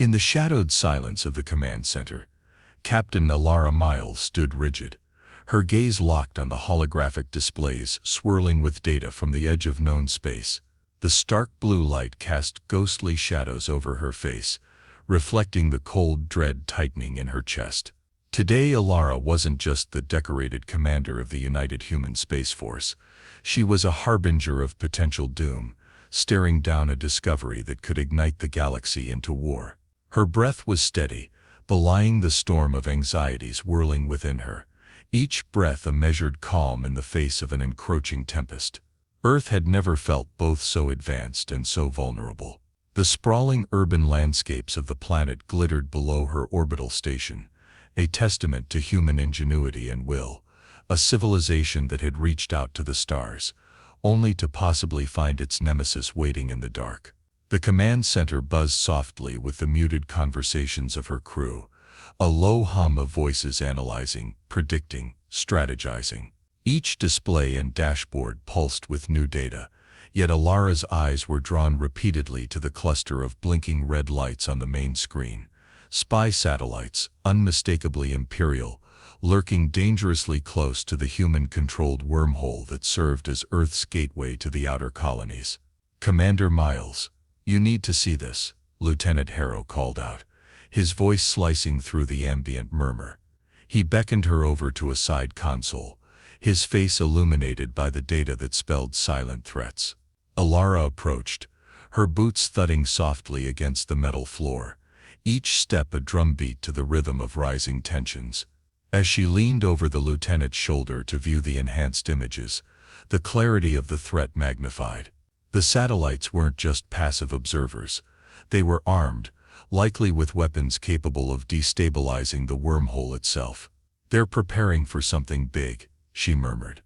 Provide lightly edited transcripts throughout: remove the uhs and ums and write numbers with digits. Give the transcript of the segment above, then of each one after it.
In the shadowed silence of the command center, Captain Alara Miles stood rigid, her gaze locked on the holographic displays swirling with data from the edge of known space. The stark blue light cast ghostly shadows over her face, reflecting the cold dread tightening in her chest. Today Alara wasn't just the decorated commander of the United Human Space Force. She was a harbinger of potential doom, staring down a discovery that could ignite the galaxy into war. Her breath was steady, belying the storm of anxieties whirling within her, each breath a measured calm in the face of an encroaching tempest. Earth had never felt both so advanced and so vulnerable. The sprawling urban landscapes of the planet glittered below her orbital station, a testament to human ingenuity and will, a civilization that had reached out to the stars, only to possibly find its nemesis waiting in the dark. The command center buzzed softly with the muted conversations of her crew, a low hum of voices analyzing, predicting, strategizing. Each display and dashboard pulsed with new data, yet Alara's eyes were drawn repeatedly to the cluster of blinking red lights on the main screen. Spy satellites, unmistakably Imperial, lurking dangerously close to the human-controlled wormhole that served as Earth's gateway to the outer colonies. "Commander Miles, you need to see this," Lieutenant Harrow called out, his voice slicing through the ambient murmur. He beckoned her over to a side console, his face illuminated by the data that spelled silent threats. Alara approached, her boots thudding softly against the metal floor, each step a drumbeat to the rhythm of rising tensions. As she leaned over the lieutenant's shoulder to view the enhanced images, the clarity of the threat magnified. The satellites weren't just passive observers. They were armed, likely with weapons capable of destabilizing the wormhole itself. "They're preparing for something big," she murmured,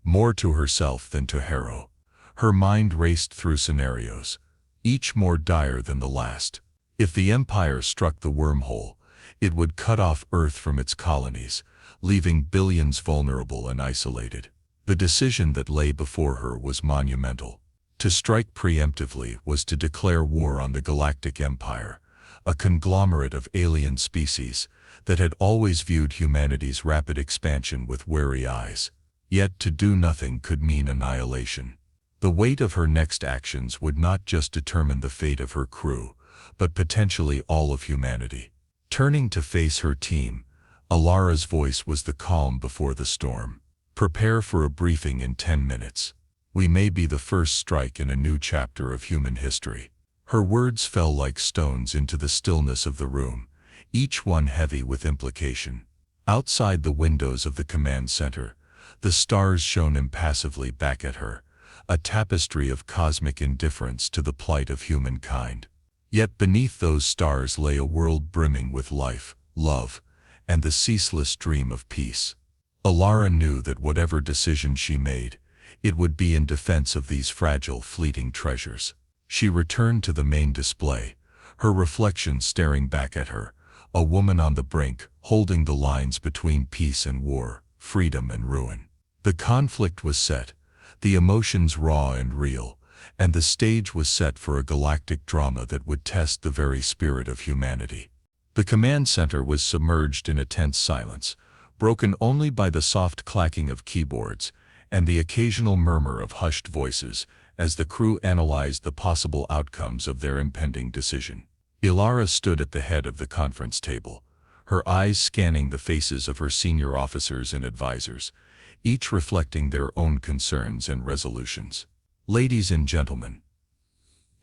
more to herself than to Harrow. Her mind raced through scenarios, each more dire than the last. If the Empire struck the wormhole, it would cut off Earth from its colonies, leaving billions vulnerable and isolated. The decision that lay before her was monumental. To strike preemptively was to declare war on the Galactic Empire, a conglomerate of alien species that had always viewed humanity's rapid expansion with wary eyes. Yet to do nothing could mean annihilation. The weight of her next actions would not just determine the fate of her crew, but potentially all of humanity. Turning to face her team, Alara's voice was the calm before the storm. "Prepare for a briefing in 10 minutes. We may be the first strike in a new chapter of human history." Her words fell like stones into the stillness of the room, each one heavy with implication. Outside the windows of the command center, the stars shone impassively back at her, a tapestry of cosmic indifference to the plight of humankind. Yet beneath those stars lay a world brimming with life, love, and the ceaseless dream of peace. Alara knew that whatever decision she made, it would be in defense of these fragile, fleeting treasures. She returned to the main display, her reflection staring back at her, a woman on the brink, holding the lines between peace and war, freedom and ruin. The conflict was set, the emotions raw and real, and the stage was set for a galactic drama that would test the very spirit of humanity. The command center was submerged in a tense silence, broken only by the soft clacking of keyboards and the occasional murmur of hushed voices as the crew analyzed the possible outcomes of their impending decision. Alara stood at the head of the conference table, her eyes scanning the faces of her senior officers and advisors, each reflecting their own concerns and resolutions. "Ladies and gentlemen,"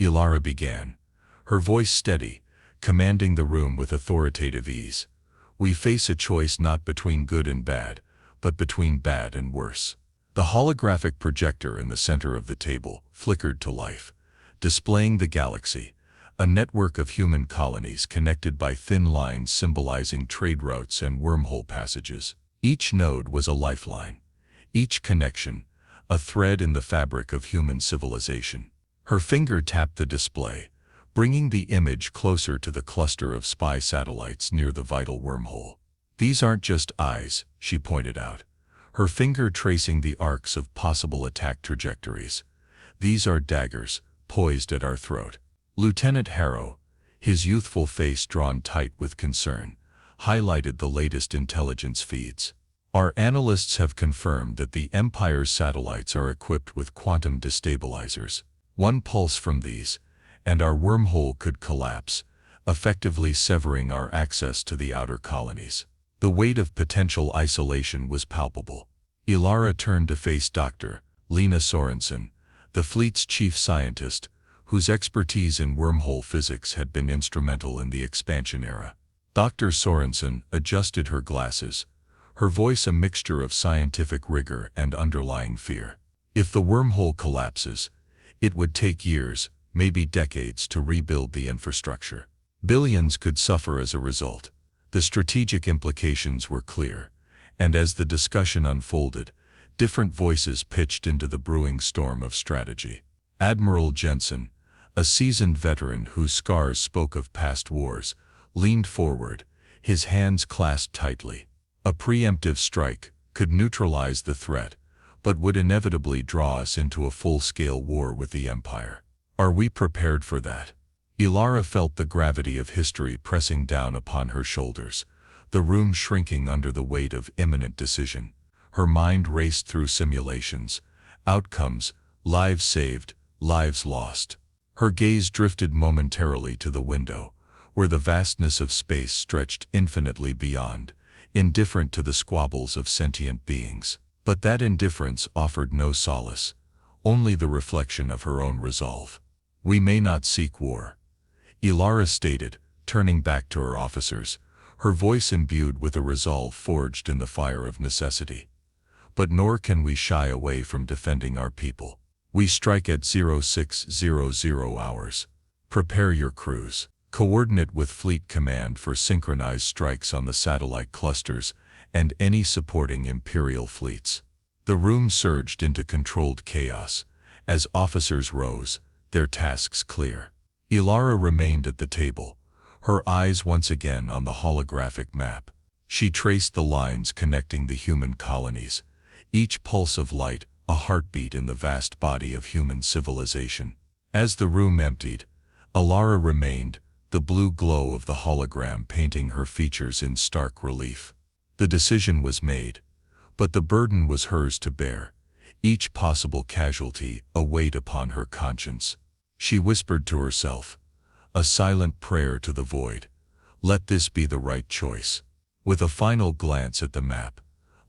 Alara began, her voice steady, commanding the room with authoritative ease. "We face a choice not between good and bad, but between bad and worse." The holographic projector in the center of the table flickered to life, displaying the galaxy, a network of human colonies connected by thin lines symbolizing trade routes and wormhole passages. Each node was a lifeline, each connection a thread in the fabric of human civilization. Her finger tapped the display, bringing the image closer to the cluster of spy satellites near the vital wormhole. "These aren't just eyes," she pointed out, her finger tracing the arcs of possible attack trajectories. "These are daggers, poised at our throat." Lieutenant Harrow, His youthful face, drawn tight with concern, highlighted the latest intelligence feeds. Our analysts have confirmed that the Empire's satellites are equipped with quantum destabilizers. One pulse from these, and our wormhole could collapse, effectively severing our access to the outer colonies. The weight of potential isolation was palpable. Ilara turned to face Dr. Lena Sorensen, the fleet's chief scientist, whose expertise in wormhole physics had been instrumental in the expansion era. Dr. Sorensen adjusted her glasses, her voice a mixture of scientific rigor and underlying fear. If the wormhole collapses, it would take years, maybe decades, to rebuild the infrastructure. Billions could suffer as a result. The strategic implications were clear, and as the discussion unfolded, different voices pitched into the brewing storm of strategy. Admiral Jensen, a seasoned veteran whose scars spoke of past wars, leaned forward, his hands clasped tightly. A preemptive strike could neutralize the threat, but would inevitably draw us into a full-scale war with the Empire. Are we prepared for that? Ilara felt the gravity of history pressing down upon her shoulders, the room shrinking under the weight of imminent decision. Her mind raced through simulations, outcomes, lives saved, lives lost. Her gaze drifted momentarily to the window, where the vastness of space stretched infinitely beyond, indifferent to the squabbles of sentient beings. But that indifference offered no solace, only the reflection of her own resolve. We may not seek war, Ilara stated, turning back to her officers, her voice imbued with a resolve forged in the fire of necessity. But nor can we shy away from defending our people. We strike at 0600 hours. Prepare your crews. Coordinate with Fleet Command for synchronized strikes on the satellite clusters and any supporting Imperial fleets. The room surged into controlled chaos as officers rose, their tasks clear. Ilara remained at the table, her eyes once again on the holographic map. She traced the lines connecting the human colonies, each pulse of light a heartbeat in the vast body of human civilization. As the room emptied, Ilara remained, the blue glow of the hologram painting her features in stark relief. The decision was made, but the burden was hers to bear, each possible casualty a weight upon her conscience. She whispered to herself, a silent prayer to the void, let this be the right choice. With a final glance at the map,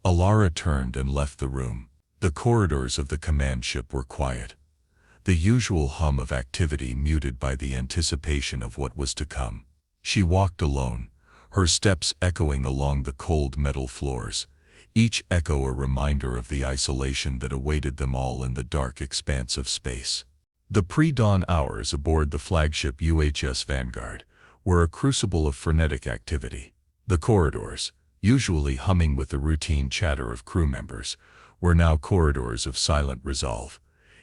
Ilara turned and left the room. The corridors of the command ship were quiet, the usual hum of activity muted by the anticipation of what was to come. She walked alone, her steps echoing along the cold metal floors, each echo a reminder of the isolation that awaited them all in the dark expanse of space. The pre-dawn hours aboard the flagship UHS Vanguard were a crucible of frenetic activity. The corridors, usually humming with the routine chatter of crew members, were now corridors of silent resolve,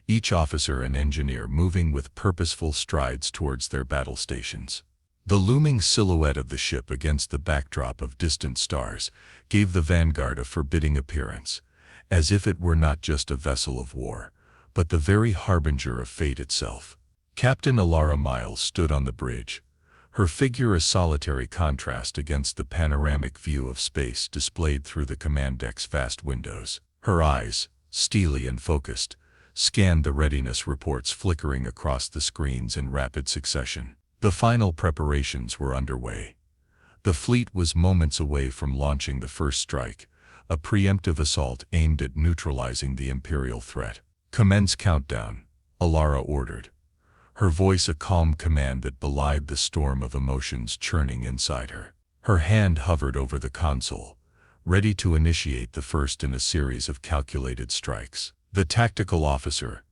each officer and engineer moving with purposeful strides towards their battle stations. The looming silhouette of the ship against the backdrop of distant stars gave the Vanguard a forbidding appearance, as if it were not just a vessel of war, but the very harbinger of fate itself. Captain Ilara Miles stood on the bridge, her figure a solitary contrast against the panoramic view of space displayed through the command deck's vast windows. Her eyes, steely and focused, scanned the readiness reports flickering across the screens in rapid succession. The final preparations were underway. The fleet was moments away from launching the first strike, a preemptive assault aimed at neutralizing the Imperial threat. Commence countdown, Ilara ordered, her voice a calm command that belied the storm of emotions churning inside her. Her hand hovered over the console, ready to initiate the first in a series of calculated strikes. The tactical officer,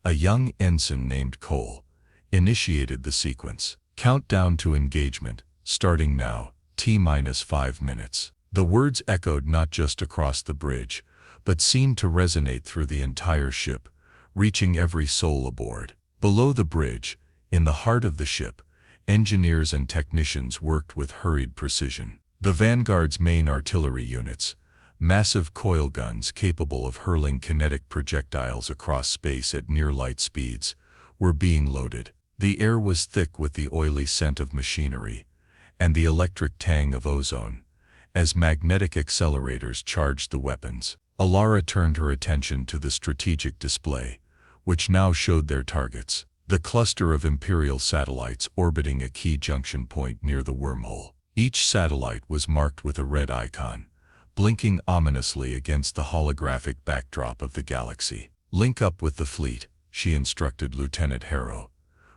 a young ensign named Cole, initiated the sequence. Countdown to engagement, starting now, T-5 minutes. The words echoed not just across the bridge, but seemed to resonate through the entire ship, reaching every soul aboard. Below the bridge, in the heart of the ship, engineers and technicians worked with hurried precision. The Vanguard's main artillery units, massive coil guns capable of hurling kinetic projectiles across space at near light speeds, were being loaded. The air was thick with the oily scent of machinery and the electric tang of ozone, as magnetic accelerators charged the weapons. Alara turned her attention to the strategic display, which now showed their targets, the cluster of Imperial satellites orbiting a key junction point near the wormhole. Each satellite was marked with a red icon, blinking ominously against the holographic backdrop of the galaxy. "Link up with the fleet," she instructed Lieutenant Harrow,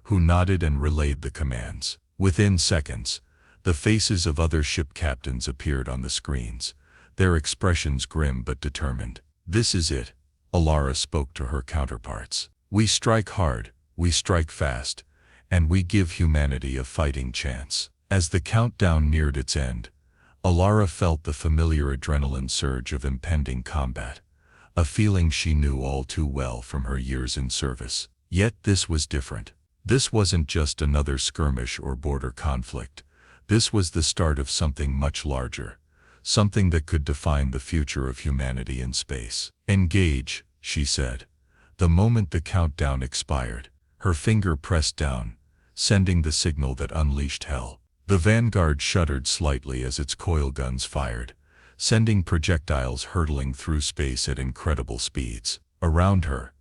who nodded and relayed the commands. Within seconds, the faces of other ship captains appeared on the screens, their expressions grim but determined. "This is it," Alara spoke to her counterparts. "We strike hard, we strike fast, and we give humanity a fighting chance." As the countdown neared its end, Alara felt the familiar adrenaline surge of impending combat, a feeling she knew all too well from her years in service. Yet this was different. This wasn't just another skirmish or border conflict. This was the start of something much larger, something that could define the future of humanity in space. "Engage," she said. The moment the countdown expired, her finger pressed down, sending the signal that unleashed hell. The Vanguard shuddered slightly as its coil guns fired, sending projectiles hurtling through space at incredible speeds. Around her,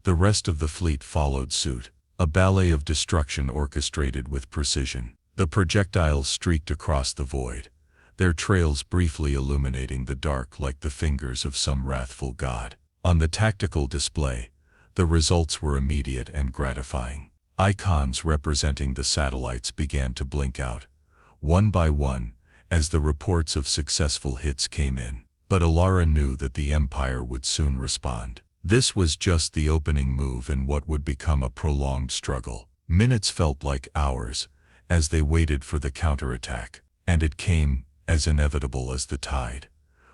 the rest of the fleet followed suit, a ballet of destruction orchestrated with precision. The projectiles streaked across the void, their trails briefly illuminating the dark like the fingers of some wrathful god. On the tactical display, the results were immediate and gratifying. Icons representing the satellites began to blink out, one by one, as the reports of successful hits came in. But Alara knew that the Empire would soon respond. This was just the opening move in what would become a prolonged struggle. Minutes felt like hours as they waited for the counterattack, and it came, as inevitable as the tide,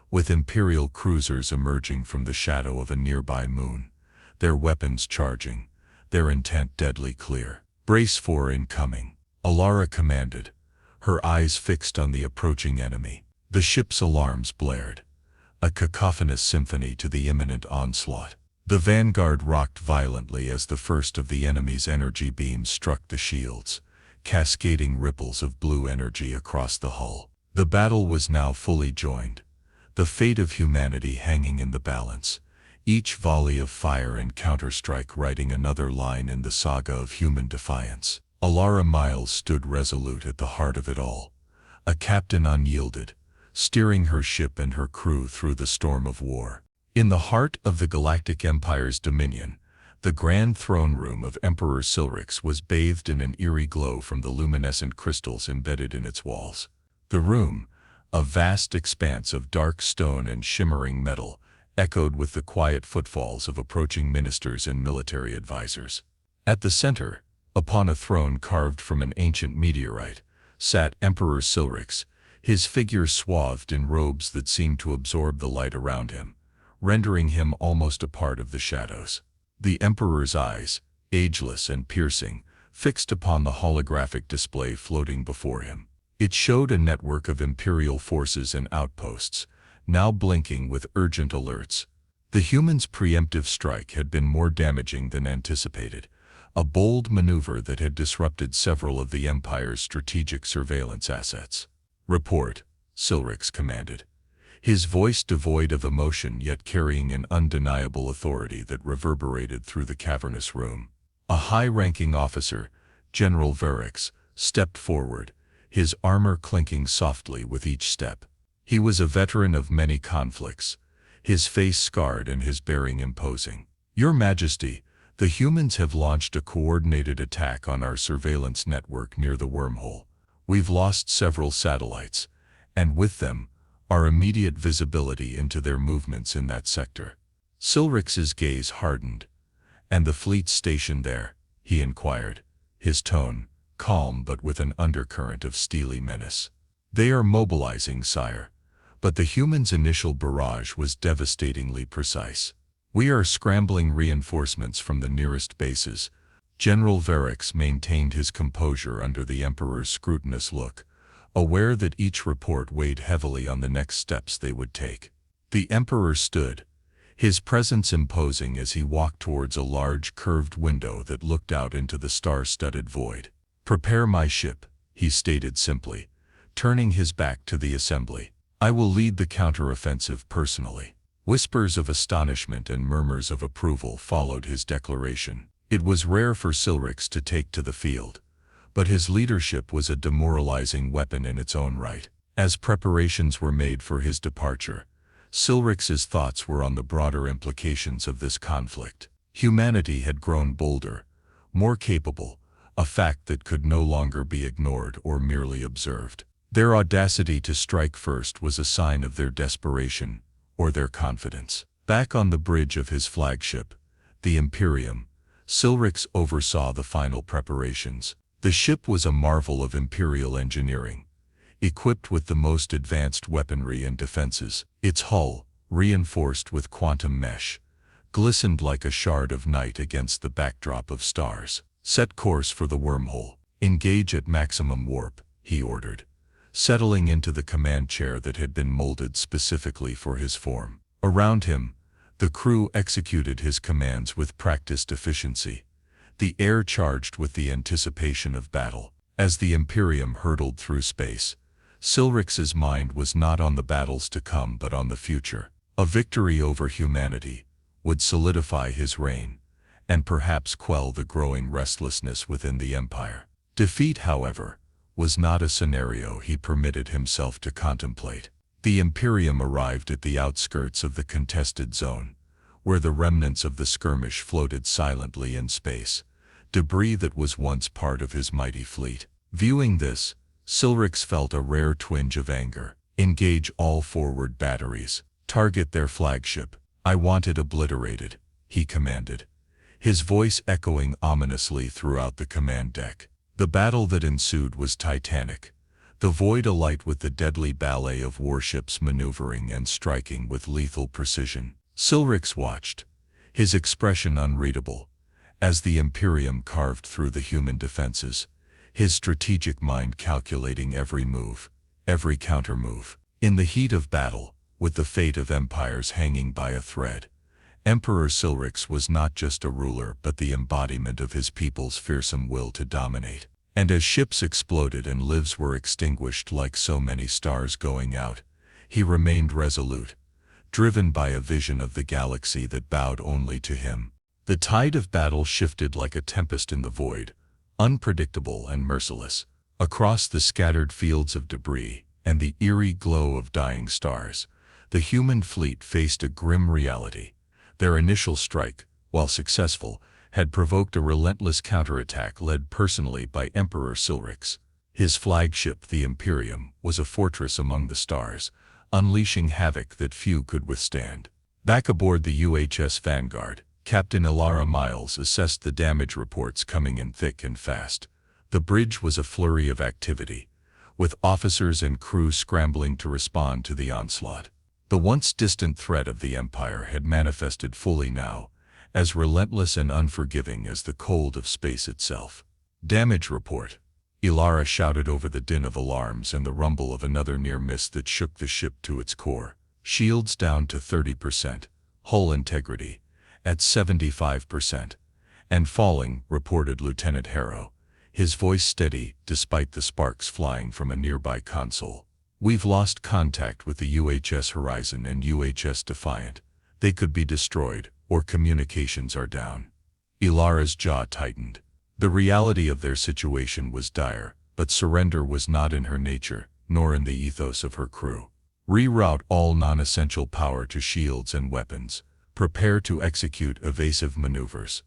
with Imperial cruisers emerging from the shadow of a nearby moon, their weapons charging, their intent deadly clear. "Brace for incoming," Alara commanded, her eyes fixed on the approaching enemy. The ship's alarms blared, a cacophonous symphony to the imminent onslaught. The Vanguard rocked violently as the first of the enemy's energy beams struck the shields, cascading ripples of blue energy across the hull. The battle was now fully joined, the fate of humanity hanging in the balance, each volley of fire and counterstrike writing another line in the saga of human defiance. Alara Miles stood resolute at the heart of it all, a captain unyielded, steering her ship and her crew through the storm of war. In the heart of the Galactic Empire's dominion, the grand throne room of Emperor Silrix was bathed in an eerie glow from the luminescent crystals embedded in its walls. The room, a vast expanse of dark stone and shimmering metal, echoed with the quiet footfalls of approaching ministers and military advisors. At the center, upon a throne carved from an ancient meteorite, sat Emperor Silrix, his figure swathed in robes that seemed to absorb the light around him, rendering him almost a part of the shadows. The Emperor's eyes, ageless and piercing, fixed upon the holographic display floating before him. It showed a network of Imperial forces and outposts, now blinking with urgent alerts. The humans' preemptive strike had been more damaging than anticipated, a bold maneuver that had disrupted several of the Empire's strategic surveillance assets. "Report," Silrix commanded, his voice devoid of emotion yet carrying an undeniable authority that reverberated through the cavernous room. A high-ranking officer, General Verix, stepped forward, his armor clinking softly with each step. He was a veteran of many conflicts, his face scarred and his bearing imposing. "Your Majesty, the humans have launched a coordinated attack on our surveillance network near the wormhole. We've lost several satellites, and with them, our immediate visibility into their movements in that sector." Silrix's gaze hardened. "And the fleet stationed there?" he inquired, his tone calm but with an undercurrent of steely menace. "They are mobilizing, sire, but the humans' initial barrage was devastatingly precise. We are scrambling reinforcements from the nearest bases." General Verix maintained his composure under the Emperor's scrutinous look, aware that each report weighed heavily on the next steps they would take. The Emperor stood, his presence imposing as he walked towards a large curved window that looked out into the star-studded void. "Prepare my ship," he stated simply, turning his back to the assembly. "I will lead the counteroffensive personally." Whispers of astonishment and murmurs of approval followed his declaration. It was rare for Silrix to take to the field, but his leadership was a demoralizing weapon in its own right. As preparations were made for his departure, Silrix's thoughts were on the broader implications of this conflict. Humanity had grown bolder, more capable, a fact that could no longer be ignored or merely observed. Their audacity to strike first was a sign of their desperation, or their confidence. Back on the bridge of his flagship, the Imperium, Silrix oversaw the final preparations. The ship was a marvel of Imperial engineering, equipped with the most advanced weaponry and defenses. Its hull, reinforced with quantum mesh, glistened like a shard of night against the backdrop of stars. "Set course for the wormhole. Engage at maximum warp," he ordered, settling into the command chair that had been molded specifically for his form. Around him, the crew executed his commands with practiced efficiency, the air charged with the anticipation of battle. As the Imperium hurtled through space, Silrix's mind was not on the battles to come but on the future. A victory over humanity would solidify his reign, and perhaps quell the growing restlessness within the Empire. Defeat, however, was not a scenario he permitted himself to contemplate. The Imperium arrived at the outskirts of the contested zone, where the remnants of the skirmish floated silently in space, debris that was once part of his mighty fleet. Viewing this, Silrix felt a rare twinge of anger. "Engage all forward batteries. Target their flagship. I want it obliterated," he commanded, his voice echoing ominously throughout the command deck. The battle that ensued was titanic, the void alight with the deadly ballet of warships maneuvering and striking with lethal precision. Silrix watched, his expression unreadable, as the Imperium carved through the human defenses, his strategic mind calculating every move, every countermove. In the heat of battle, with the fate of empires hanging by a thread, Emperor Silrix was not just a ruler but the embodiment of his people's fearsome will to dominate. And as ships exploded and lives were extinguished like so many stars going out, he remained resolute, driven by a vision of the galaxy that bowed only to him. The tide of battle shifted like a tempest in the void, unpredictable and merciless. Across the scattered fields of debris and the eerie glow of dying stars, the human fleet faced a grim reality. Their initial strike, while successful, had provoked a relentless counterattack led personally by Emperor Silrix. His flagship, the Imperium, was a fortress among the stars, unleashing havoc that few could withstand. Back aboard the UHS Vanguard, Captain Ilara Miles assessed the damage reports coming in thick and fast. The bridge was a flurry of activity, with officers and crew scrambling to respond to the onslaught. The once distant threat of the Empire had manifested fully now, as relentless and unforgiving as the cold of space itself. "Damage report," Ilara shouted over the din of alarms and the rumble of another near miss that shook the ship to its core. "Shields down to 30%, hull integrity at 75%, and falling," reported Lieutenant Harrow, his voice steady despite the sparks flying from a nearby console. "We've lost contact with the UHS Horizon and UHS Defiant. They could be destroyed, or communications are down." Ilara's jaw tightened. The reality of their situation was dire, but surrender was not in her nature, nor in the ethos of her crew. "Reroute all non-essential power to shields and weapons. Prepare to execute evasive maneuvers.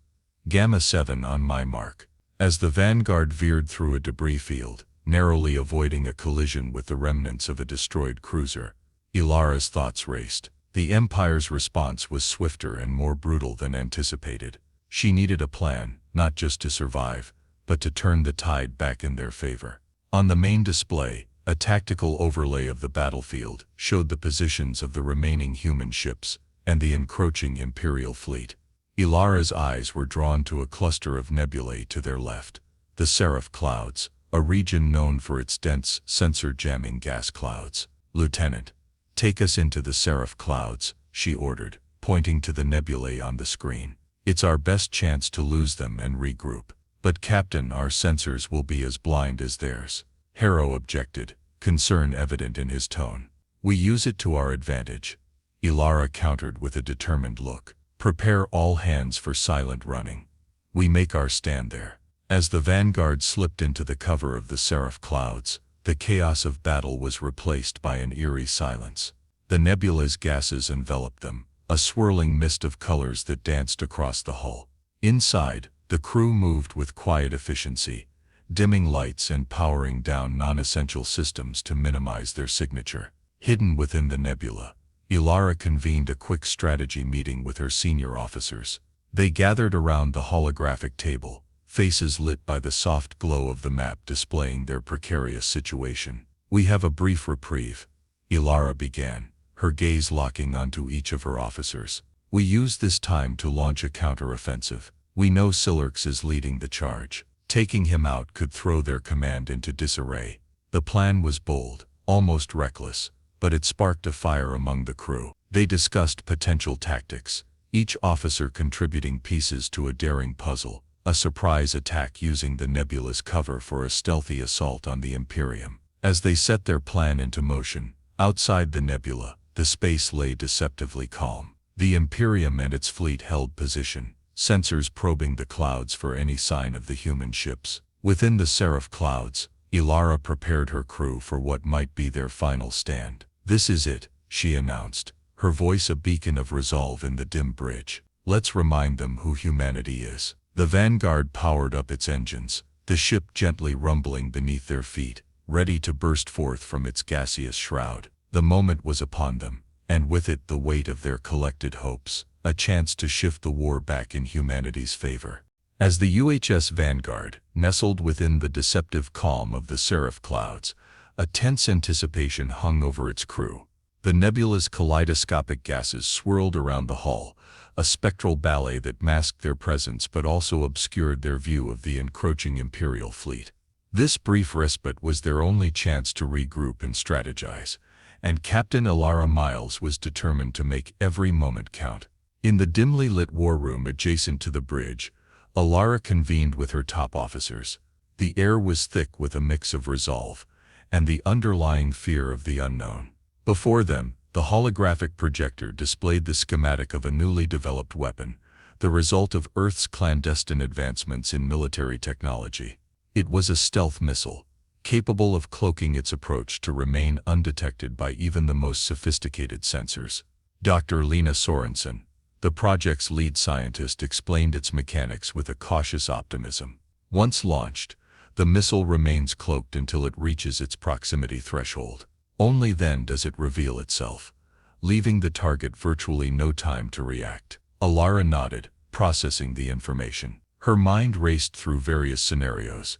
Gamma 7 on my mark." As the Vanguard veered through a debris field, narrowly avoiding a collision with the remnants of a destroyed cruiser, Ilara's thoughts raced. The Empire's response was swifter and more brutal than anticipated. She needed a plan, not just to survive, but to turn the tide back in their favor. On the main display, a tactical overlay of the battlefield showed the positions of the remaining human ships and the encroaching Imperial fleet. Ilara's eyes were drawn to a cluster of nebulae to their left, the Seraph Clouds, a region known for its dense, sensor-jamming gas clouds. "Lieutenant, take us into the Seraph Clouds," she ordered. pointing to the nebulae on the screen. "It's our best chance to lose them and regroup." "But Captain, our sensors will be as blind as theirs," Harrow objected, concern evident in his tone. "We use it to our advantage," Ilara countered with a determined look. "Prepare all hands for silent running. We make our stand there." As the vanguard slipped into the cover of the seraph clouds, the chaos of battle was replaced by an eerie silence. The nebula's gases enveloped them, a swirling mist of colors that danced across the hull. Inside, the crew moved with quiet efficiency, dimming lights and powering down non-essential systems to minimize their signature. Hidden within the nebula, Ilara convened a quick strategy meeting with her senior officers. They gathered around the holographic table, faces lit by the soft glow of the map displaying their precarious situation. "We have a brief reprieve," Ilara began, her gaze locking onto each of her officers. "We use this time to launch a counter-offensive. We know Silurx is leading the charge. Taking him out could throw their command into disarray." The plan was bold, almost reckless, but it sparked a fire among the crew. They discussed potential tactics, each officer contributing pieces to a daring puzzle. A surprise attack using the nebula's cover for a stealthy assault on the Imperium. As they set their plan into motion, outside the nebula, the space lay deceptively calm. The Imperium and its fleet held position, sensors probing the clouds for any sign of the human ships. Within the seraph clouds, Ilara prepared her crew for what might be their final stand. "This is it," she announced, her voice a beacon of resolve in the dim bridge. "Let's remind them who humanity is." The vanguard powered up its engines, the ship gently rumbling beneath their feet, ready to burst forth from its gaseous shroud. The moment was upon them, and with it the weight of their collected hopes, a chance to shift the war back in humanity's favor. As the UHS Vanguard nestled within the deceptive calm of the seraph clouds, a tense anticipation hung over its crew. The nebula's kaleidoscopic gases swirled around the hull, a spectral ballet that masked their presence but also obscured their view of the encroaching Imperial fleet. This brief respite was their only chance to regroup and strategize, and Captain Ilara Miles was determined to make every moment count. In the dimly lit war room adjacent to the bridge, Ilara convened with her top officers. The air was thick with a mix of resolve and the underlying fear of the unknown. Before them, the holographic projector displayed the schematic of a newly developed weapon, the result of Earth's clandestine advancements in military technology. It was a stealth missile, capable of cloaking its approach to remain undetected by even the most sophisticated sensors. Dr. Lena Sorensen, the project's lead scientist, explained its mechanics with a cautious optimism. Once launched, the missile remains cloaked until it reaches its proximity threshold. Only then does it reveal itself, leaving the target virtually no time to react. Ilara nodded, processing the information. Her mind raced through various scenarios,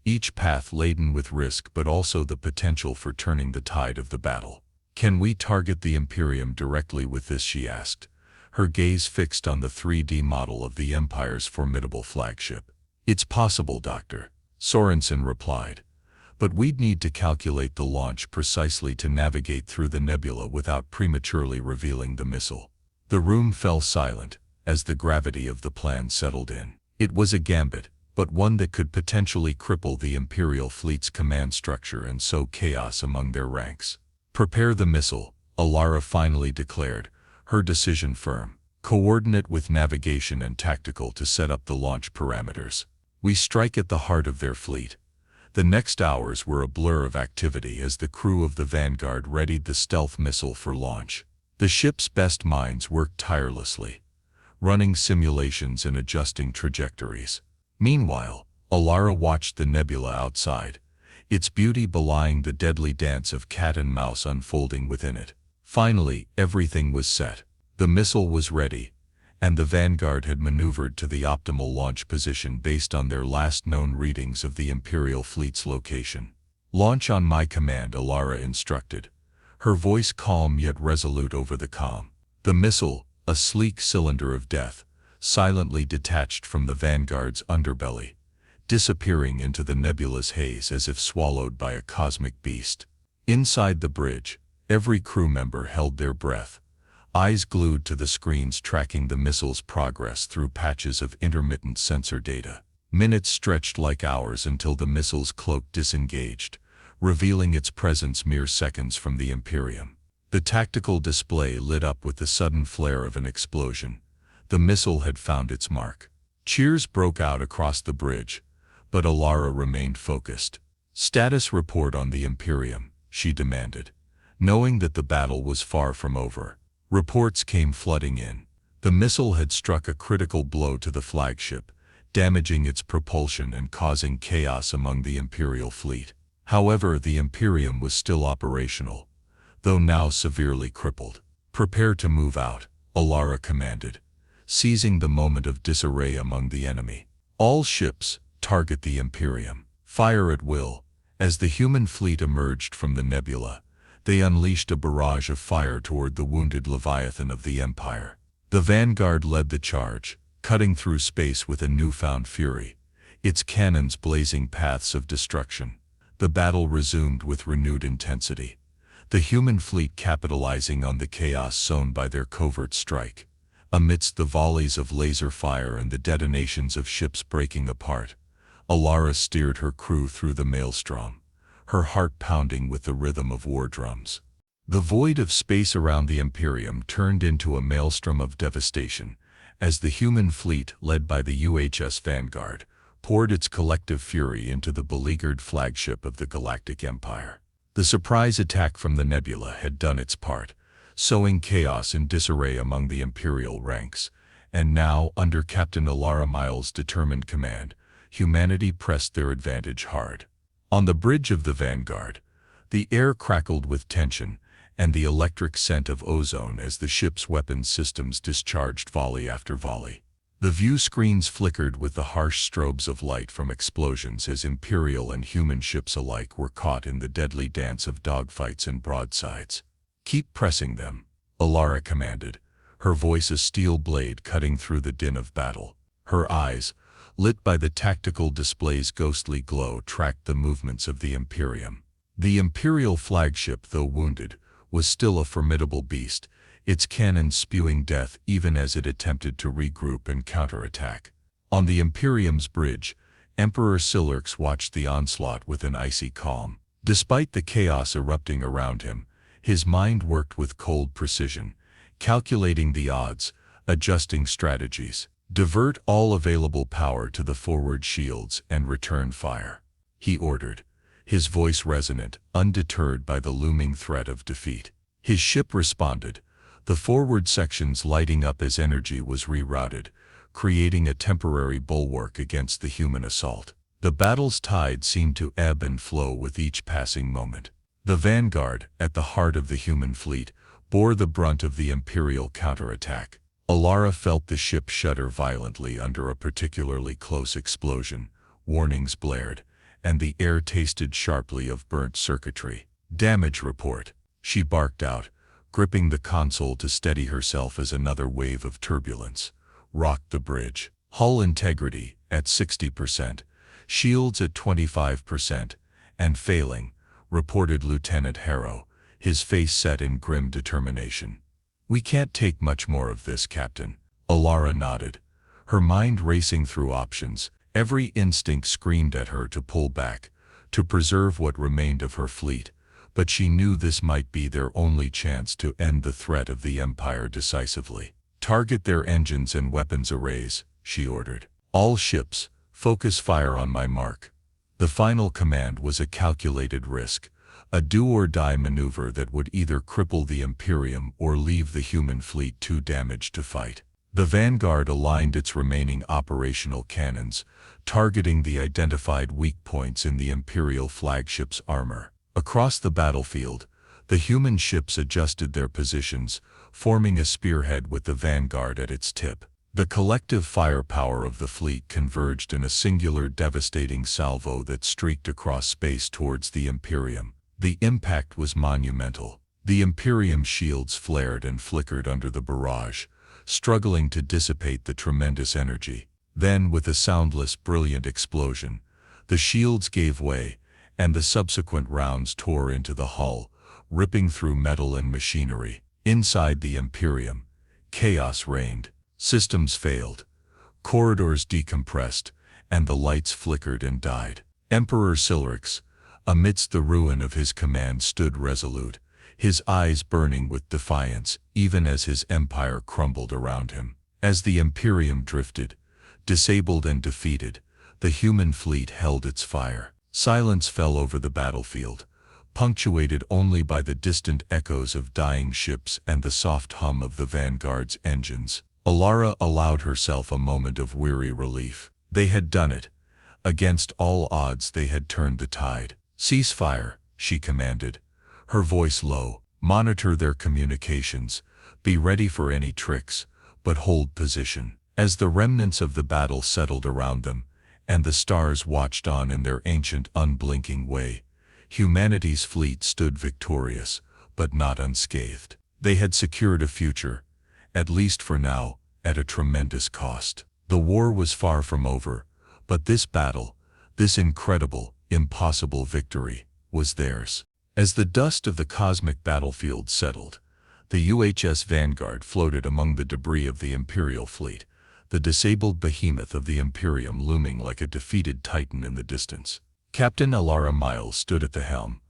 each path laden with risk but also the potential for turning the tide of the battle. "Can we target the Imperium directly with this?" she asked, her gaze fixed on the 3D model of the Empire's formidable flagship. "It's possible, Doctor," Sorensen replied. "But we'd need to calculate the launch precisely to navigate through the nebula without prematurely revealing the missile." The room fell silent as the gravity of the plan settled in. It was a gambit, but one that could potentially cripple the Imperial fleet's command structure and sow chaos among their ranks. "Prepare the missile," Ilara finally declared, her decision firm. "Coordinate with navigation and tactical to set up the launch parameters. We strike at the heart of their fleet." The next hours were a blur of activity as the crew of the Vanguard readied the stealth missile for launch. The ship's best minds worked tirelessly, running simulations and adjusting trajectories. Meanwhile, Ilara watched the nebula outside, its beauty belying the deadly dance of cat and mouse unfolding within it. Finally, everything was set. The missile was ready, and the Vanguard had maneuvered to the optimal launch position based on their last known readings of the Imperial fleet's location. "Launch on my command," Ilara instructed, her voice calm yet resolute over the comm. The missile, a sleek cylinder of death, silently detached from the Vanguard's underbelly, disappearing into the nebula's haze as if swallowed by a cosmic beast. Inside the bridge, every crew member held their breath, eyes glued to the screens tracking the missile's progress through patches of intermittent sensor data. Minutes stretched like hours until the missile's cloak disengaged, revealing its presence mere seconds from the Imperium. The tactical display lit up with the sudden flare of an explosion. The missile had found its mark. Cheers broke out across the bridge, but Alara remained focused. "Status report on the Imperium," she demanded, knowing that the battle was far from over. Reports came flooding in. The missile had struck a critical blow to the flagship, damaging its propulsion and causing chaos among the Imperial fleet. However, the Imperium was still operational, though now severely crippled. "Prepare to move out," Alara commanded, seizing the moment of disarray among the enemy. "All ships, target the Imperium. Fire at will." As the human fleet emerged from the nebula, they unleashed a barrage of fire toward the wounded Leviathan of the Empire. The Vanguard led the charge, cutting through space with a newfound fury, its cannons blazing paths of destruction. The battle resumed with renewed intensity, the human fleet capitalizing on the chaos sown by their covert strike. Amidst the volleys of laser fire and the detonations of ships breaking apart, Alara steered her crew through the maelstrom, her heart pounding with the rhythm of war drums. The void of space around the Imperium turned into a maelstrom of devastation, as the human fleet, led by the UHS Vanguard, poured its collective fury into the beleaguered flagship of the Galactic Empire. The surprise attack from the nebula had done its part, sowing chaos and disarray among the Imperial ranks, and now, under Captain Alara Miles' determined command, humanity pressed their advantage hard. On the bridge of the Vanguard, the air crackled with tension and the electric scent of ozone as the ship's weapons systems discharged volley after volley. The view screens flickered with the harsh strobes of light from explosions as Imperial and human ships alike were caught in the deadly dance of dogfights and broadsides. "Keep pressing them," Alara commanded, her voice a steel blade cutting through the din of battle. Her eyes, lit by the tactical display's ghostly glow, tracked the movements of the Imperium. The Imperial flagship, though wounded, was still a formidable beast, its cannons spewing death even as it attempted to regroup and counterattack. On the Imperium's bridge, Emperor Silurx watched the onslaught with an icy calm. Despite the chaos erupting around him, his mind worked with cold precision, calculating the odds, adjusting strategies. "Divert all available power to the forward shields and return fire," he ordered, his voice resonant, undeterred by the looming threat of defeat. His ship responded, the forward sections lighting up as energy was rerouted, creating a temporary bulwark against the human assault. The battle's tide seemed to ebb and flow with each passing moment. The Vanguard, at the heart of the human fleet, bore the brunt of the Imperial counterattack. Alara felt the ship shudder violently under a particularly close explosion. Warnings blared, and the air tasted sharply of burnt circuitry. "Damage report," she barked out, gripping the console to steady herself as another wave of turbulence rocked the bridge. "Hull integrity at 60%, shields at 25%, and failing," reported Lieutenant Harrow, his face set in grim determination. "We can't take much more of this, Captain." Alara nodded, her mind racing through options. Every instinct screamed at her to pull back, to preserve what remained of her fleet, but she knew this might be their only chance to end the threat of the Empire decisively. "Target their engines and weapons arrays," she ordered. "All ships, focus fire on my mark." The final command was a calculated risk, a do-or-die maneuver that would either cripple the Imperium or leave the human fleet too damaged to fight. The Vanguard aligned its remaining operational cannons, targeting the identified weak points in the Imperial flagship's armor. Across the battlefield, the human ships adjusted their positions, forming a spearhead with the Vanguard at its tip. The collective firepower of the fleet converged in a singular devastating salvo that streaked across space towards the Imperium. The impact was monumental. The Imperium shields flared and flickered under the barrage, struggling to dissipate the tremendous energy. Then, with a soundless, brilliant explosion, the shields gave way, and the subsequent rounds tore into the hull, ripping through metal and machinery. Inside the Imperium, chaos reigned. Systems failed, corridors decompressed, and the lights flickered and died. Emperor Silrix, amidst the ruin of his command, stood resolute, his eyes burning with defiance even as his empire crumbled around him. As the Imperium drifted, disabled and defeated, the human fleet held its fire. Silence fell over the battlefield, punctuated only by the distant echoes of dying ships and the soft hum of the Vanguard's engines. Alara allowed herself a moment of weary relief. They had done it. Against all odds they had turned the tide. "Cease fire," she commanded, her voice low. "Monitor their communications. Be ready for any tricks, but hold position." As the remnants of the battle settled around them, and the stars watched on in their ancient, unblinking way, humanity's fleet stood victorious, but not unscathed. They had secured a future, at least for now, at a tremendous cost. The war was far from over, but this battle, this incredible, impossible victory, was theirs. As the dust of the cosmic battlefield settled, the UHS Vanguard floated among the debris of the Imperial fleet, the disabled behemoth of the Imperium looming like a defeated titan in the distance. Captain Alara Miles stood at the helm,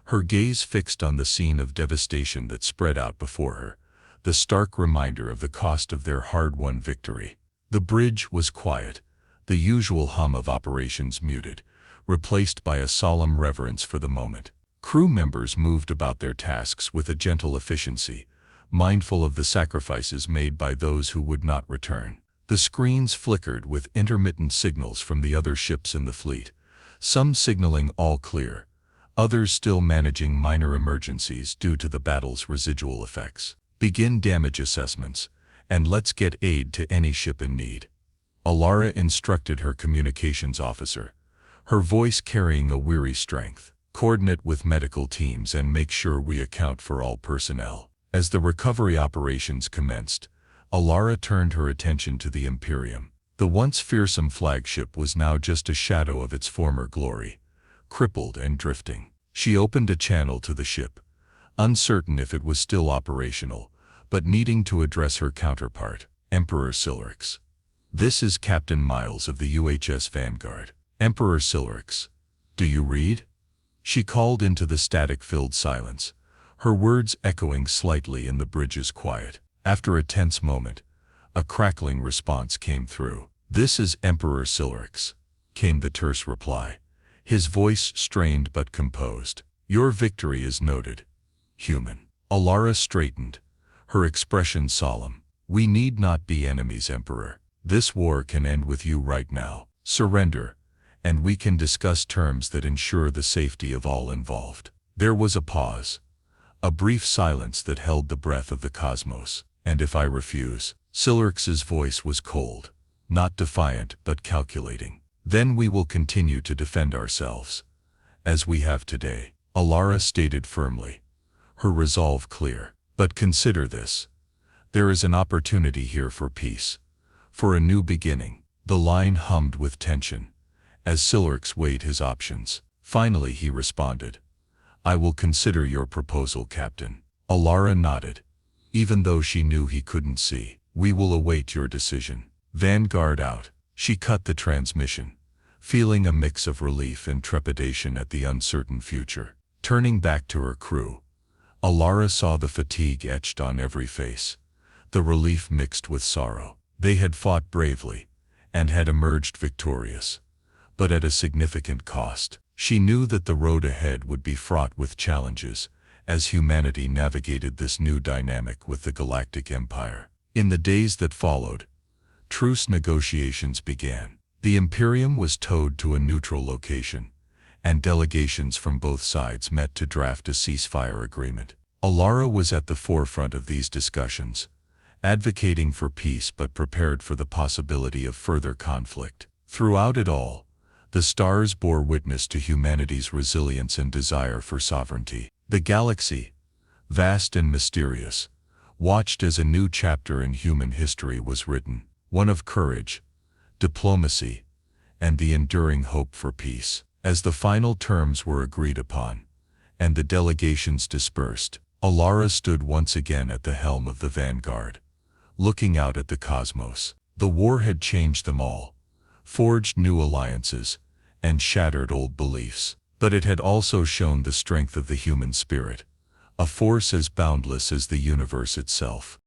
her gaze fixed on the scene of devastation that spread out before her, the stark reminder of the cost of their hard-won victory. The bridge was quiet, the usual hum of operations muted, replaced by a solemn reverence for the moment. Crew members moved about their tasks with a gentle efficiency, mindful of the sacrifices made by those who would not return. The screens flickered with intermittent signals from the other ships in the fleet, some signaling all clear, others still managing minor emergencies due to the battle's residual effects. "Begin damage assessments, and let's get aid to any ship in need," Alara instructed her communications officer, her voice carrying a weary strength. "Coordinate with medical teams and make sure we account for all personnel." As the recovery operations commenced, Alara turned her attention to the Imperium. The once fearsome flagship was now just a shadow of its former glory, crippled and drifting. She opened a channel to the ship, uncertain if it was still operational, but needing to address her counterpart, Emperor Silrix. "This is Captain Miles of the UHS Vanguard." "Emperor Silrix, do you read?" She called into the static-filled silence, her words echoing slightly in the bridge's quiet. After a tense moment, a crackling response came through. "This is Emperor Silrix," came the terse reply, his voice strained but composed. "Your victory is noted, human." Alara straightened, her expression solemn. "We need not be enemies, Emperor. This war can end with you right now. Surrender, and we can discuss terms that ensure the safety of all involved." There was a pause, a brief silence that held the breath of the cosmos. "And if I refuse?" Silrix's voice was cold, not defiant but calculating. "Then we will continue to defend ourselves, as we have today," Alara stated firmly, her resolve clear. "But consider this. There is an opportunity here for peace, for a new beginning." The line hummed with tension, as Silrix weighed his options. Finally he responded, "I will consider your proposal, Captain." Alara nodded, even though she knew he couldn't see. "We will await your decision." Vanguard out. She cut the transmission, feeling a mix of relief and trepidation at the uncertain future. Turning back to her crew, Alara saw the fatigue etched on every face, the relief mixed with sorrow. They had fought bravely, and had emerged victorious, but at a significant cost. She knew that the road ahead would be fraught with challenges, as humanity navigated this new dynamic with the Galactic Empire. In the days that followed, truce negotiations began. The Imperium was towed to a neutral location, and delegations from both sides met to draft a ceasefire agreement. Alara was at the forefront of these discussions, advocating for peace but prepared for the possibility of further conflict. Throughout it all, the stars bore witness to humanity's resilience and desire for sovereignty. The galaxy, vast and mysterious, watched as a new chapter in human history was written, one of courage, diplomacy, and the enduring hope for peace. As the final terms were agreed upon, and the delegations dispersed, Alara stood once again at the helm of the vanguard, looking out at the cosmos. The war had changed them all, forged new alliances, and shattered old beliefs. But it had also shown the strength of the human spirit, a force as boundless as the universe itself.